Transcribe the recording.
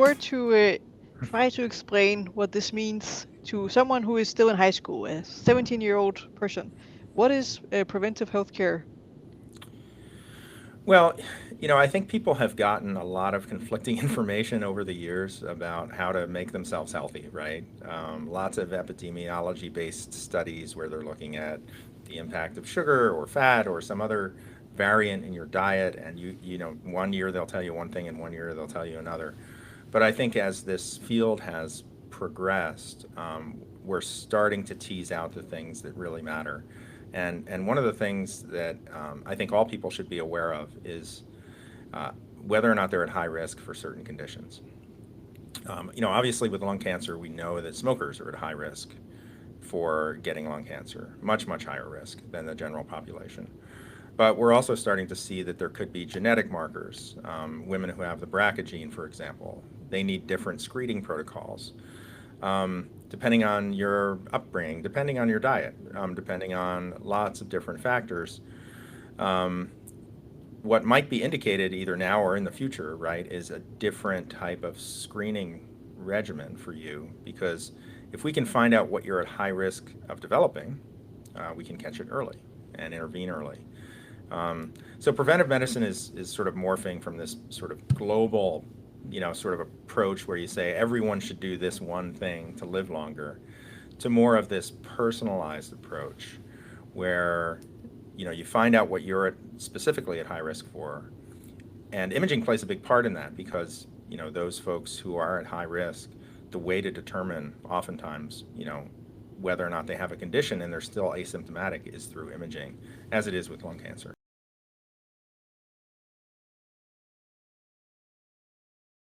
were to try to explain what this means to someone who is still in high school, a 17-year-old person, what is preventive healthcare? Well, I think people have gotten a lot of conflicting information over the years about how to make themselves healthy, right? Lots of epidemiology based studies where they're looking at the impact of sugar or fat or some other variant in your diet. And one year they'll tell you one thing and one year they'll tell you another. But I think as this field has progressed, we're starting to tease out the things that really matter. And one of the things that I think all people should be aware of is uh, whether or not they're at high risk for certain conditions. Obviously with lung cancer, we know that smokers are at high risk for getting lung cancer, much, much higher risk than the general population. But we're also starting to see that there could be genetic markers. Women who have the BRCA gene, for example, they need different screening protocols, depending on your upbringing, depending on your diet, depending on lots of different factors. Um, what might be indicated either now or in the future, right, is a different type of screening regimen for you because if we can find out what you're at high risk of developing, we can catch it early and intervene early. So preventive medicine is sort of morphing from this sort of global, sort of approach where you say everyone should do this one thing to live longer, to more of this personalized approach where you find out what you're specifically at high risk for, and imaging plays a big part in that because those folks who are at high risk, the way to determine oftentimes whether or not they have a condition and they're still asymptomatic is through imaging, as it is with lung cancer.